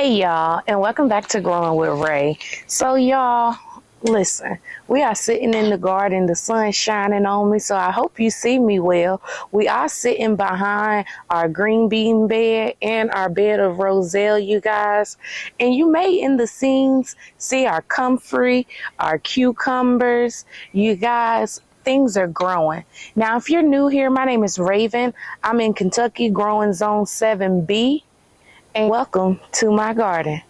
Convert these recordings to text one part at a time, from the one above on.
Hey y'all, and welcome back to Growing with Ray. So y'all, listen, we are sitting in the garden, the sun's shining on me, so I hope you see me well. We are sitting behind our green bean bed and our bed of roselle, you guys. And you may in the scenes see our comfrey, our cucumbers, you guys. Things are growing. Now, if you're new here, my name is Raven. I'm in Kentucky, growing zone 7B. And welcome to my garden.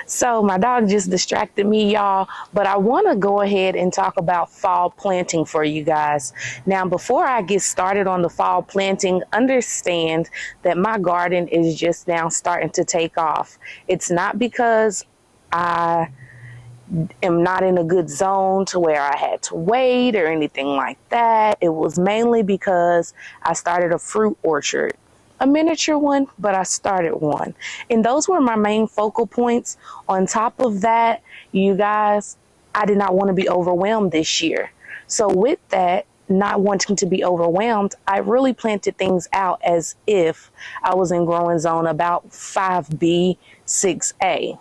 So my dog just distracted me, y'all, but I want to go ahead and talk about fall planting for you guys. Now, before I get started on the fall planting, understand that my garden is just now starting to take off. It's not because I am not in a good zone to where I had to wait or anything like that. It was mainly because I started a fruit orchard. A miniature one, but I started one. And those were my main focal points. On top of that, you guys, I did not want to be overwhelmed this year. So with that, not wanting to be overwhelmed, I really planted things out as if I was in growing zone about 5B, 6A.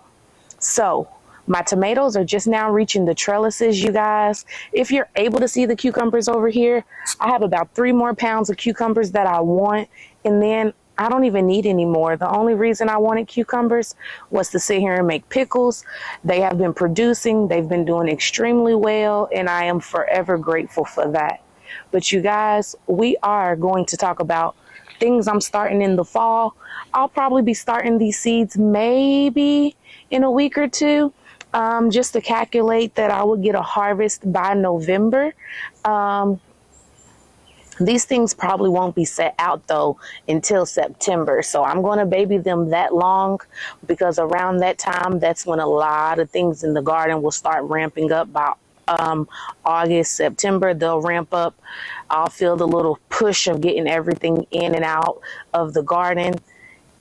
So my tomatoes are just now reaching the trellises, you guys. If you're able to see the cucumbers over here, I have about 3 more pounds of cucumbers that I want. And then I don't even need any more. The only reason I wanted cucumbers was to sit here and make pickles. They have been producing. They've been doing extremely well. And I am forever grateful for that. But you guys, we are going to talk about things I'm starting in the fall. I'll probably be starting these seeds maybe in a week or two. Just to calculate that I would get a harvest by November. These things probably won't be set out though until September. So I'm going to baby them that long because around that time, that's when a lot of things in the garden will start ramping up. By August, September, they'll ramp up. I'll feel the little push of getting everything in and out of the garden.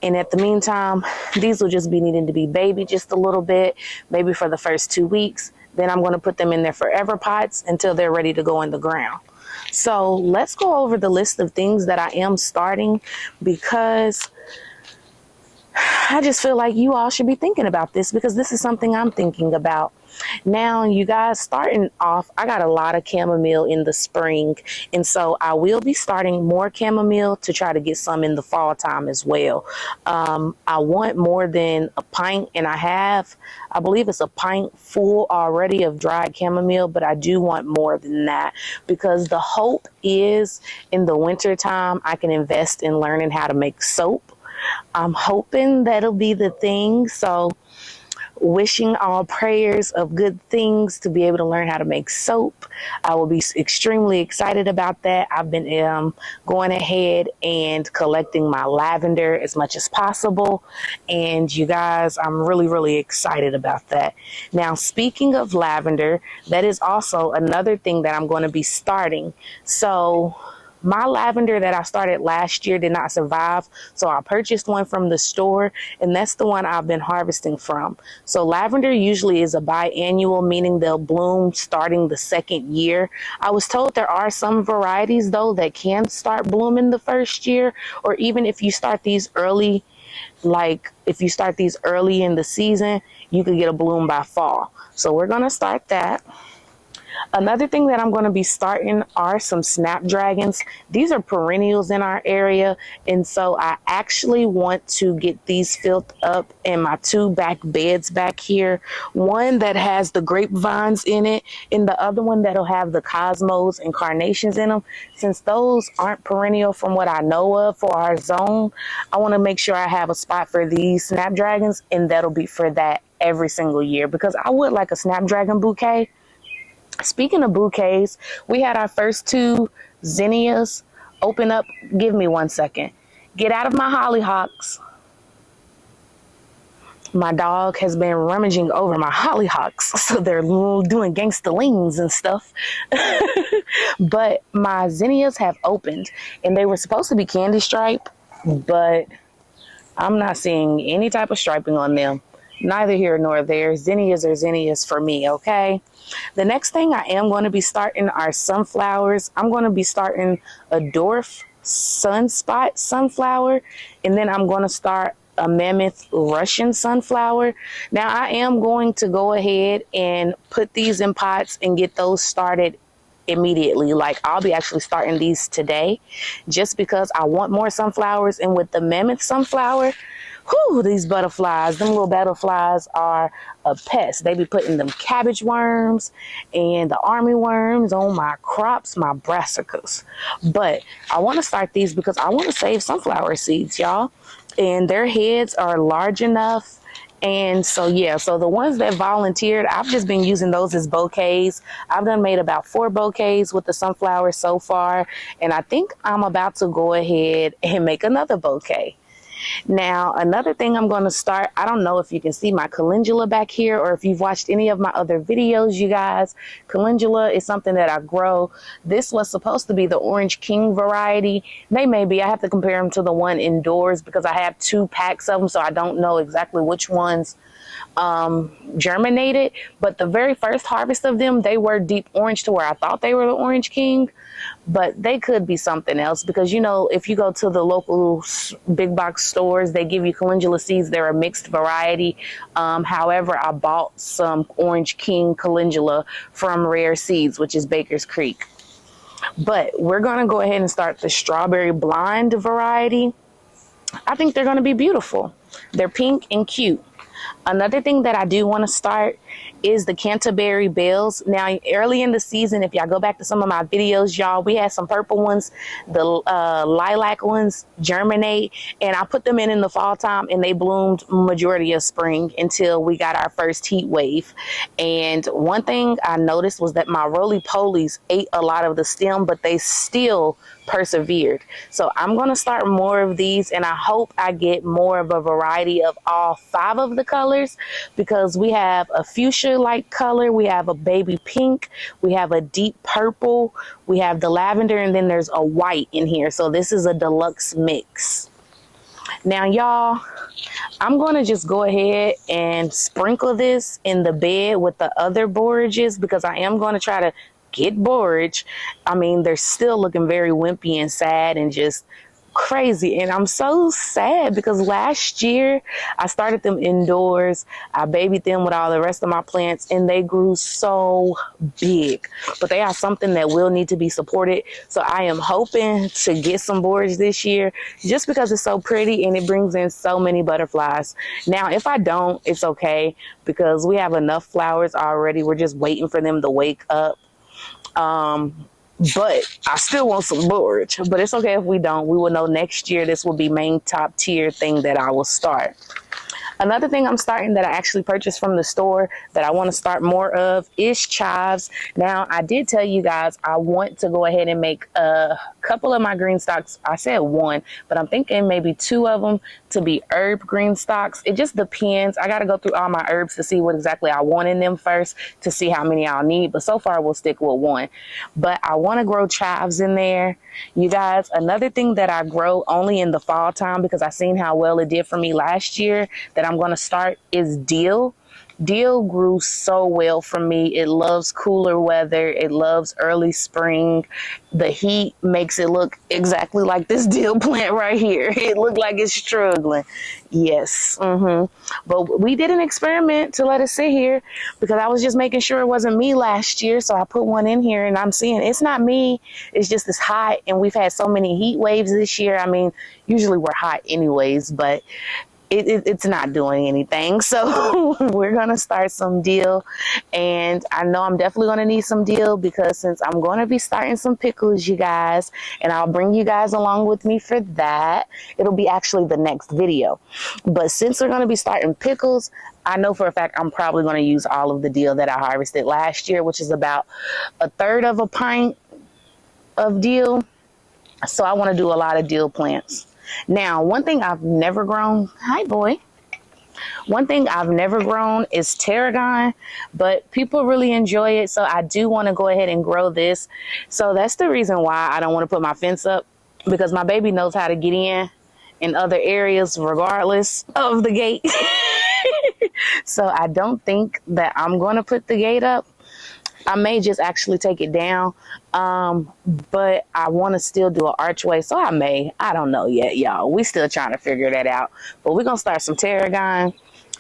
And at the meantime, these will just be needing to be babied just a little bit, maybe for the first 2 weeks. Then I'm going to put them in their forever pots until they're ready to go in the ground. So let's go over the list of things that I am starting because I just feel like you all should be thinking about this because this is something I'm thinking about. Now, you guys, starting off, I got a lot of chamomile in the spring. And so I will be starting more chamomile to try to get some in the fall time as well. I want more than a pint, and I believe it's a pint full already of dried chamomile, but I do want more than that because the hope is in the winter time I can invest in learning how to make soap. I'm hoping that'll be the thing. So wishing all prayers of good things to be able to learn how to make soap. I will be extremely excited about that. I've been going ahead and collecting my lavender as much as possible. And you guys, I'm really, really excited about that. Now, speaking of lavender, that is also another thing that I'm going to be starting. So my lavender that I started last year did not survive, so I purchased one from the store, and that's the one I've been harvesting from. So lavender usually is a biannual, meaning they'll bloom starting the second year. I was told there are some varieties, though, that can start blooming the first year, or even if you start these early, like if you start these early in the season, you could get a bloom by fall. So we're going to start that. Another thing that I'm going to be starting are some Snapdragons. These are perennials in our area, and so I actually want to get these filled up in my 2 back beds back here. One that has the grapevines in it, and the other one that'll have the cosmos and carnations in them. Since those aren't perennial from what I know of for our zone, I want to make sure I have a spot for these Snapdragons, and that'll be for that every single year because I would like a Snapdragon bouquet. Speaking of bouquets, we had our first 2 zinnias open up. Give me 1 second. Get out of my hollyhocks. My dog has been rummaging over my hollyhocks, so they're doing gangsta leans and stuff. But my zinnias have opened, and they were supposed to be candy stripe, but I'm not seeing any type of striping on them. Neither here nor there. Zinnias are zinnias for me, okay? The next thing I am going to be starting are sunflowers. I'm going to be starting a dwarf sunspot sunflower, and then I'm going to start a mammoth Russian sunflower. Now I am going to go ahead and put these in pots and get those started immediately. Like, I'll be actually starting these today just because I want more sunflowers. And with the mammoth sunflower, whew, these butterflies, them little butterflies are a pest. They be putting them cabbage worms and the army worms on my crops, my brassicas. But I want to start these because I want to save sunflower seeds, y'all. And their heads are large enough. And so, yeah, so the ones that volunteered, I've just been using those as bouquets. I've done made about 4 bouquets with the sunflowers so far. And I think I'm about to go ahead and make another bouquet. Now, another thing I'm going to start, I don't know if you can see my calendula back here or if you've watched any of my other videos, you guys. Calendula is something that I grow. This was supposed to be the Orange King variety. They may be. I have to compare them to the one indoors because I have 2 packs of them, so I don't know exactly which ones germinated. But the very first harvest of them, they were deep orange to where I thought they were the Orange King. But they could be something else because, you know, if you go to the local big box stores, they give you calendula seeds. They're a mixed variety. However, I bought some Orange King calendula from Rare Seeds, which is Baker's Creek. But we're going to go ahead and start the Strawberry Blind variety. I think they're going to be beautiful. They're pink and cute. Another thing that I do want to start is the Canterbury Bells. Now, early in the season, if y'all go back to some of my videos, y'all, we had some purple ones, the lilac ones germinate, and I put them in the fall time, and they bloomed majority of spring until we got our first heat wave. And one thing I noticed was that my roly-polies ate a lot of the stem, but they still persevered. So I'm going to start more of these, and I hope I get more of a variety of all 5 of the colors, because we have a fuchsia-like color, we have a baby pink, we have a deep purple, we have the lavender, and then there's a white in here. So this is a deluxe mix. Now, y'all, I'm going to just go ahead and sprinkle this in the bed with the other borages because I am going to try to get borage. I mean, they're still looking very wimpy and sad and just crazy. And I'm so sad because last year I started them indoors. I babied them with all the rest of my plants and they grew so big. But they are something that will need to be supported. So I am hoping to get some borage this year just because it's so pretty and it brings in so many butterflies. Now, if I don't, it's okay because we have enough flowers already. We're just waiting for them to wake up. But I still want some borage, but it's okay if we don't. We will know next year. This will be main top tier thing that I will start. Another thing I'm starting that I actually purchased from the store that I want to start more of is chives. Now, I did tell you guys I want to go ahead and make a couple of my green stalks. I said 1, but I'm thinking maybe 2 of them to be herb green stalks. It just depends. I got to go through all my herbs to see what exactly I want in them first to see how many I'll need. But so far, we'll stick with 1. But I want to grow chives in there. You guys, another thing that I grow only in the fall time because I seen how well it did for me last year that I'm going to start is dill. Dill grew so well for me. It loves cooler weather. It loves early spring. The heat makes it look exactly like this dill plant right here. It looked like it's struggling. Yes. But we did an experiment to let it sit here because I was just making sure it wasn't me last year. So I put one in here and I'm seeing it's not me. It's just it's hot and we've had so many heat waves this year. I mean, usually we're hot anyways, but it's not doing anything. So we're going to start some dill. And I know I'm definitely going to need some dill because since I'm going to be starting some pickles, you guys, and I'll bring you guys along with me for that. It'll be actually the next video. But since we're going to be starting pickles, I know for a fact I'm probably going to use all of the dill that I harvested last year, which is about 1/3 of a pint of dill. So I want to do a lot of dill plants. Now, one thing I've never grown, hi boy. One thing I've never grown is tarragon, but people really enjoy it. So I do want to go ahead and grow this. So that's the reason why I don't want to put my fence up because my baby knows how to get in other areas regardless of the gate. So I don't think that I'm going to put the gate up. I may just actually take it down, but I want to still do an archway, so I don't know yet, y'all. We still trying to figure that out, but we're gonna start some tarragon.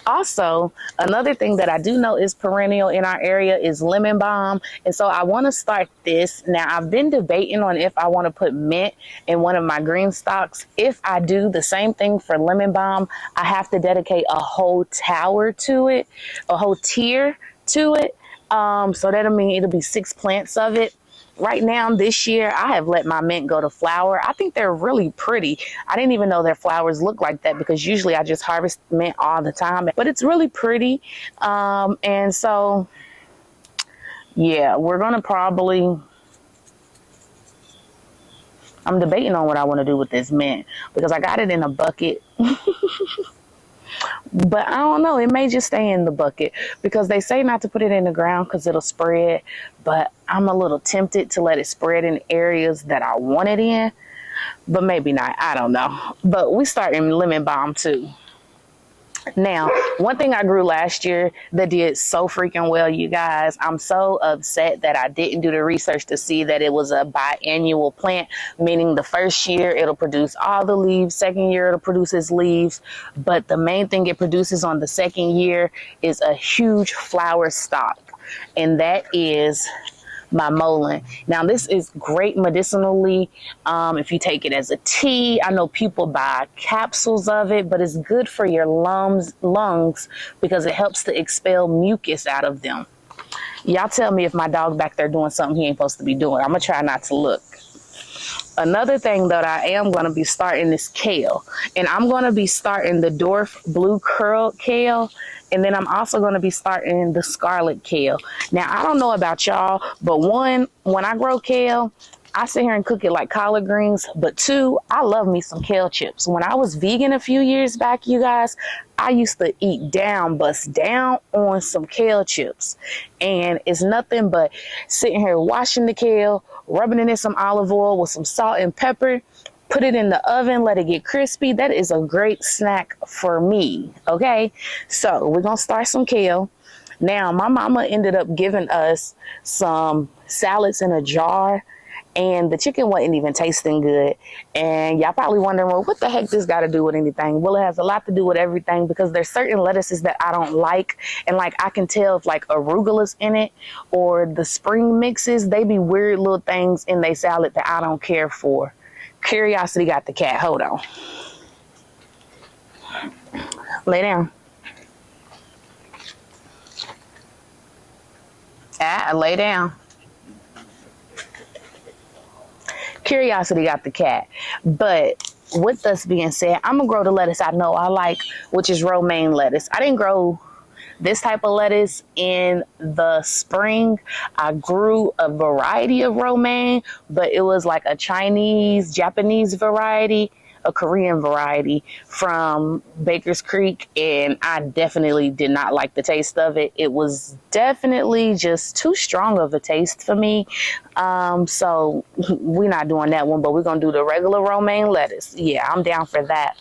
Also, another thing that I do know is perennial in our area is lemon balm. And so I want to start this. Now, I've been debating on if I want to put mint in one of my green stalks. If I do the same thing for lemon balm, I have to dedicate a whole tower to it, a whole tier to it. So that'll mean it'll be 6 plants of it. Right now, this year, I have let my mint go to flower. I think they're really pretty. I didn't even know their flowers look like that because usually I just harvest mint all the time. But it's really pretty. And so, yeah, we're going to probably... I'm debating on what I want to do with this mint because I got it in a bucket. But I don't know. It may just stay in the bucket because they say not to put it in the ground because it'll spread. But I'm a little tempted to let it spread in areas that I want it in. But maybe not. I don't know. But we start in lemon balm too. Now, one thing I grew last year that did so freaking well, you guys, I'm so upset that I didn't do the research to see that it was a biannual plant, meaning the first year it'll produce all the leaves, second year it'll produce its leaves, but the main thing it produces on the second year is a huge flower stalk, and that is my mullein. Now, this is great medicinally. If you take it as a tea, I know people buy capsules of it, but it's good for your lungs because it helps to expel mucus out of them. Y'all tell me if my dog back there doing something he ain't supposed to be doing. I'm gonna try not to look. Another thing that I am going to be starting is kale. And I'm going to be starting the dwarf blue curled kale. And then I'm also going to be starting the scarlet kale. Now, I don't know about y'all, but one, when I grow kale, I sit here and cook it like collard greens. But two, I love me some kale chips. When I was vegan a few years back, you guys, I used to eat down, bust down on some kale chips. And it's nothing but sitting here washing the kale, rubbing it in some olive oil with some salt and pepper, put it in the oven, let it get crispy. That is a great snack for me, okay? So we're going to start some kale. Now, my mama ended up giving us some salads in a jar, and the chicken wasn't even tasting good. And y'all probably wondering, well, what the heck this got to do with anything? Well, it has a lot to do with everything because there's certain lettuces that I don't like. And like, I can tell if like arugula's in it or the spring mixes, they be weird little things in their salad that I don't care for. Curiosity got the cat. Hold on. Lay down. Lay down. Curiosity got the cat. But with this being said, I'm going to grow the lettuce I know I like, which is romaine lettuce. I didn't grow this type of lettuce in the spring. I grew a variety of romaine, but it was like a Chinese, Japanese variety, a Korean variety from Baker's Creek, and I definitely did not like the taste of it. It was definitely just too strong of a taste for me. So we're not doing that one, but we're going to do the regular romaine lettuce. Yeah, I'm down for that.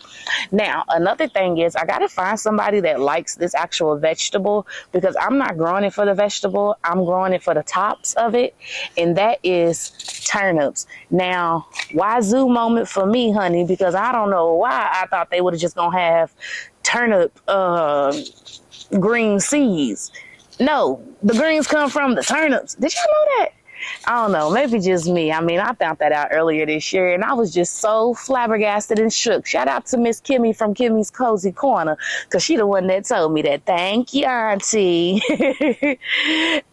Now, another thing is I got to find somebody that likes this actual vegetable because I'm not growing it for the vegetable. I'm growing it for the tops of it, and that is turnips. Now, wazoo moment for me, honey, because I don't know why I thought they would have just going to have turnip green seeds. No, the greens come from the turnips. Did y'all know that? I don't know, maybe just me. I mean, I found that out earlier this year, and I was just so flabbergasted and shook. Shout out to Miss Kimmy from Kimmy's Cozy Corner, because she the one that told me that. Thank you, Auntie.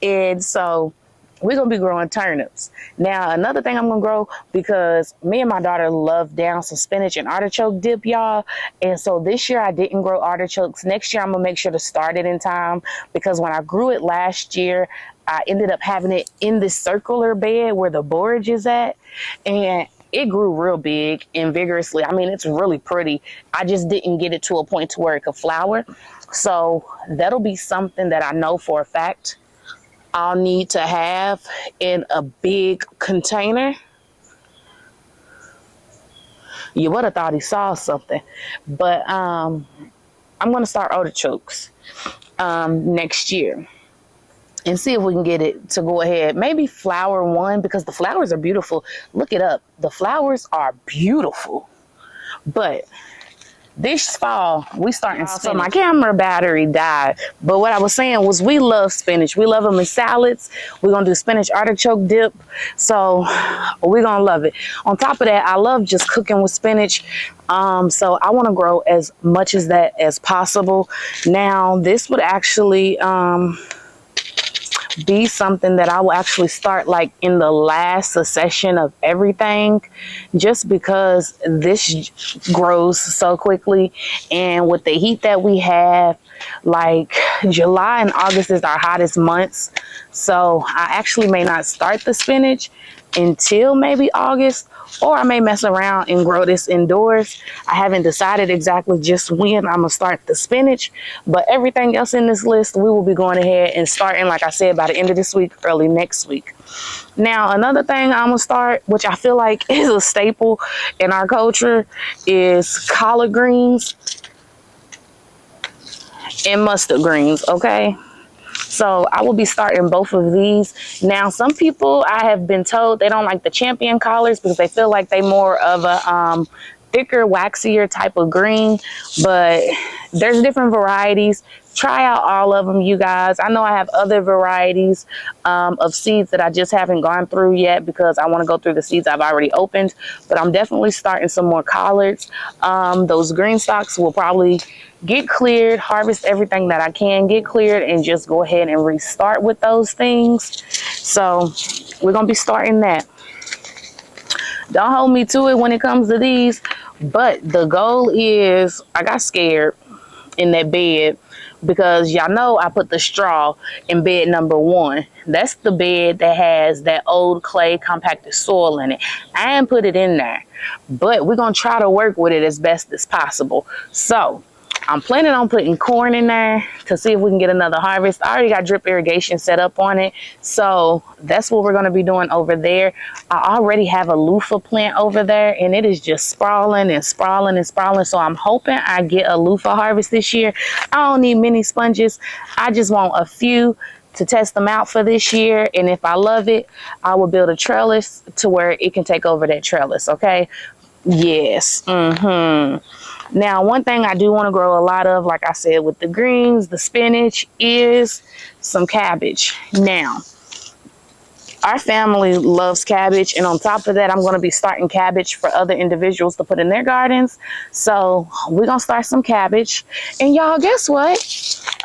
And so we're going to be growing turnips. Now, another thing I'm going to grow, because me and my daughter love down some spinach and artichoke dip, y'all. And so this year I didn't grow artichokes. Next year I'm going to make sure to start it in time, because when I grew it last year, I ended up having it in this circular bed where the borage is at. And it grew real big and vigorously. I mean, it's really pretty. I just didn't get it to a point to where it could flower. So that'll be something that I know for a fact I'll need to have in a big container. You would have thought he saw something. But I'm going to start artichokes next year. and see if we can get it to go ahead. Maybe flower one, because the flowers are beautiful. Look it up. The flowers are beautiful. But this fall, we starting spinach. So my camera battery died. But what I was saying was we love spinach. We love them in salads. We're going to do spinach artichoke dip. So we're going to love it. On top of that, I love just cooking with spinach. So I want to grow as much as that as possible. Now, this would actually be something that I will actually start like in the last succession of everything, just because this grows so quickly, and with the heat that we have, like July and August is our hottest months, so I actually may not start the spinach until maybe August, or I may mess around and grow this indoors. I haven't decided exactly just when I'm gonna start the spinach, but everything else in this list, we will be going ahead and starting, like I said, by the end of this week, early next week. Now, another thing I'm gonna start, which I feel like is a staple in our culture, is collard greens and mustard greens, okay? So I will be starting both of these. Now, some people, I have been told, they don't like the champion collards because they feel like they more of a thicker, waxier type of green, but there's different varieties. Try out all of them, you guys. I know I have other varieties of seeds that I just haven't gone through yet because I want to go through the seeds I've already opened, but I'm definitely starting some more collards. Those green stalks will probably get cleared, harvest everything that I can get cleared, and just go ahead and restart with those things. So we're going to be starting that. Don't hold me to it when it comes to these, but the goal is, I got scared in that bed because y'all know I put the straw in bed number 1. That's the bed that has that old clay compacted soil in it. I didn't put it in there, but we're going to try to work with it as best as possible. So I'm planning on putting corn in there to see if we can get another harvest. I already got drip irrigation set up on it, so that's what we're going to be doing over there. I already have a loofah plant over there, and it is just sprawling and sprawling and sprawling, so I'm hoping I get a loofah harvest this year. I don't need many sponges. I just want a few to test them out for this year, and if I love it, I will build a trellis to where it can take over that trellis, okay? Yes. Now, one thing I do want to grow a lot of, like I said, with the greens, the spinach, is some cabbage. Now, our family loves cabbage, and on top of that, I'm going to be starting cabbage for other individuals to put in their gardens. So we're going to start some cabbage. And y'all, guess what?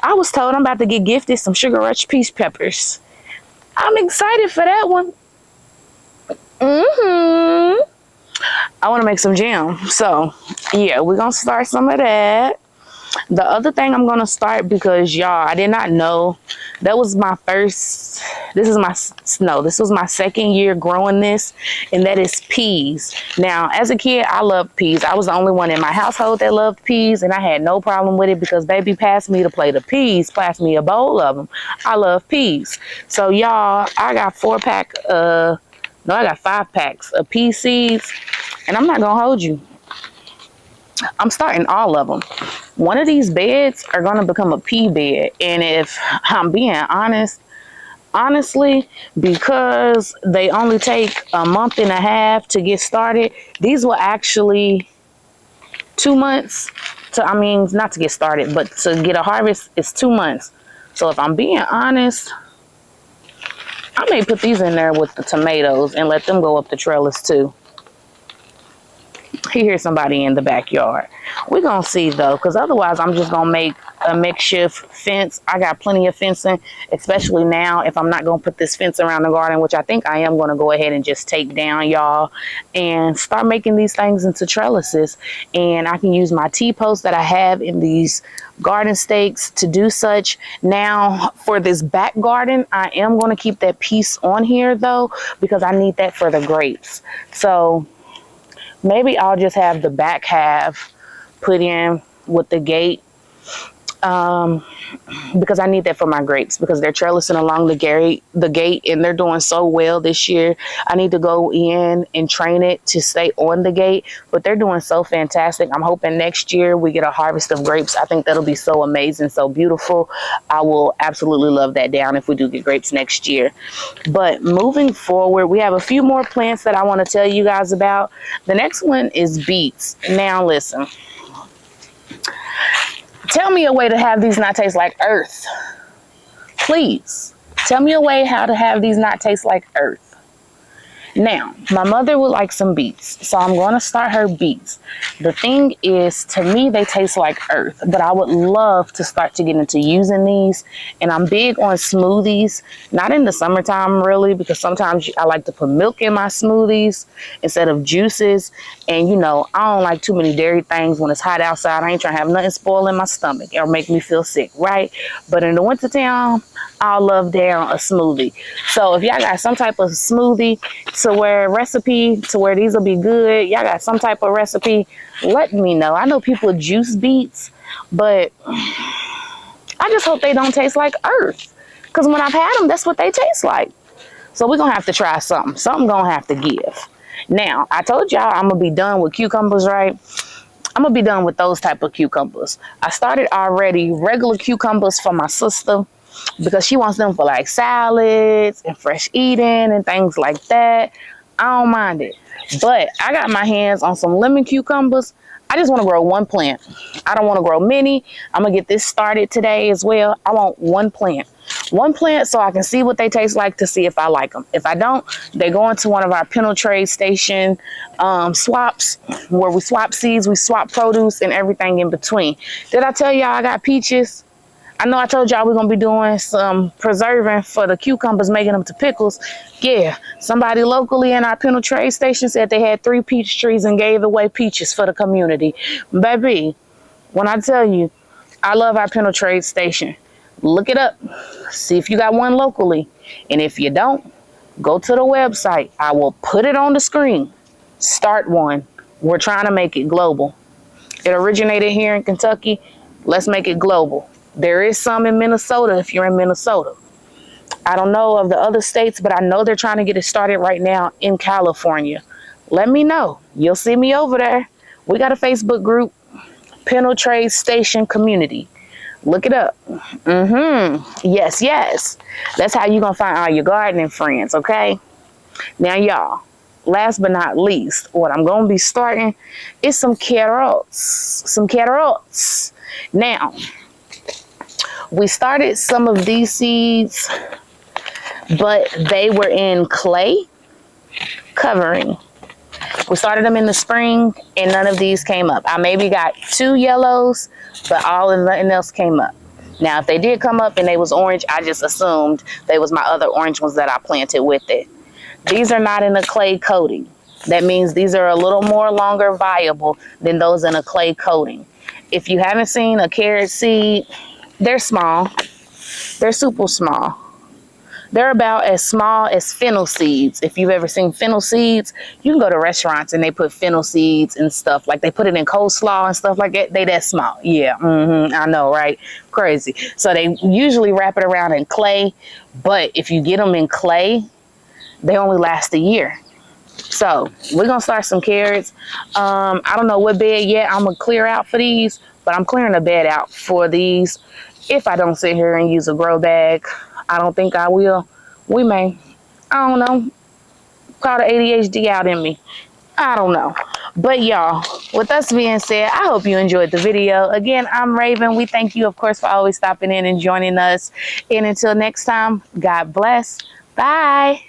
I was told I'm about to get gifted some Sugar Rush peach peppers. I'm excited for that one. I want to make some jam. So yeah, we're going to start some of that. The other thing I'm going to start, because y'all, I did not know, that was my first, this was my second year growing this, and that is peas. Now, as a kid, I loved peas. I was the only one in my household that loved peas, and I had no problem with it because baby passed me the plate of peas, passed me a bowl of them. I love peas. So y'all, I got 5 packs of pea seeds, and I'm not going to hold you. I'm starting all of them. One of these beds are going to become a pea bed. And if I'm being honestly, because they only take a month and a half to get started, these will actually 2 months to, I mean, not to get started, but to get a harvest is 2 months. So if I'm being honest, I may put these in there with the tomatoes and let them go up the trellis too. He hears somebody in the backyard. We're going to see though, because otherwise I'm just going to make a makeshift fence. I got plenty of fencing, especially now if I'm not going to put this fence around the garden, which I think I am going to go ahead and just take down, y'all, and start making these things into trellises. And I can use my T-posts that I have in these garden stakes to do such. Now for this back garden, I am going to keep that piece on here though, because I need that for the grapes. So maybe I'll just have the back half put in with the gate. because I need that for my grapes, because they're trellising along the gate, and they're doing so well this year. I need to go in and train it to stay on the gate, but they're doing so fantastic. I'm hoping next year we get a harvest of grapes. I think that'll be so amazing, so beautiful. I will absolutely love that down if we do get grapes next year. But moving forward, we have a few more plants that I want to tell you guys about. The next one is beets. Now listen, tell me a way to have these not taste like earth. Please, tell me a way how to have these not taste like earth. Now, my mother would like some beets, so I'm going to start her beets. The thing is, to me, they taste like earth, but I would love to start to get into using these. And I'm big on smoothies, not in the summertime really, because sometimes I like to put milk in my smoothies instead of juices. And you know, I don't like too many dairy things when it's hot outside. I ain't trying to have nothing spoil in my stomach or make me feel sick, right? But in the wintertime, I love down a smoothie. So if y'all got some type of smoothie to where recipe to where these will be good, y'all got some type of recipe, let me know. I know people juice beets, but I just hope they don't taste like earth, because when I've had them, that's what they taste like. So we're gonna have to try something gonna have to give. Now, I told y'all I'm gonna be done with cucumbers, right? I'm gonna be done with those type of cucumbers. I started already regular cucumbers for my sister, because she wants them for like salads and fresh eating and things like that. I don't mind it. But I got my hands on some lemon cucumbers. I just want to grow one plant. I don't want to grow many. I'm going to get this started today as well. I want one plant. One plant so I can see what they taste like, to see if I like them. If I don't, they go into one of our penal trade station swaps, where we swap seeds, we swap produce and everything in between. Did I tell y'all I got peaches? I know I told y'all we're going to be doing some preserving for the cucumbers, making them to pickles. Yeah, somebody locally in our penal trade station said they had 3 peach trees and gave away peaches for the community. Baby, when I tell you, I love our penal trade station. Look it up. See if you got one locally. And if you don't, go to the website. I will put it on the screen. Start one. We're trying to make it global. It originated here in Kentucky. Let's make it global. There is some in Minnesota if you're in Minnesota. I don't know of the other states, but I know they're trying to get it started right now in California. Let me know. You'll see me over there. We got a Facebook group, Penal Trade Station Community. Look it up. Yes, yes. That's how you're going to find all your gardening friends, okay? Now, y'all, last but not least, what I'm going to be starting is some carrots. Some carrots. Now, we started some of these seeds, but they were in clay covering. We started them in the spring, and none of these came up. I maybe got 2 yellows, but all and nothing else came up. Now, if they did come up and they was orange, I just assumed they was my other orange ones that I planted with it. These are not in a clay coating. That means these are a little more longer viable than those in a clay coating. If you haven't seen a carrot seed, they're small. They're super small. They're about as small as fennel seeds. If you've ever seen fennel seeds, you can go to restaurants and they put fennel seeds and stuff. Like they put it in coleslaw and stuff like that. They that small. Yeah, I know, right? Crazy. So they usually wrap it around in clay. But if you get them in clay, they only last a year. So we're going to start some carrots. I don't know what bed yet I'm going to clear out for these, but I'm clearing a bed out for these. If I don't sit here and use a grow bag, I don't think I will. We may. I don't know. Call the ADHD out in me. I don't know. But y'all, with us being said, I hope you enjoyed the video. Again, I'm Raven. We thank you, of course, for always stopping in and joining us. And until next time, God bless. Bye.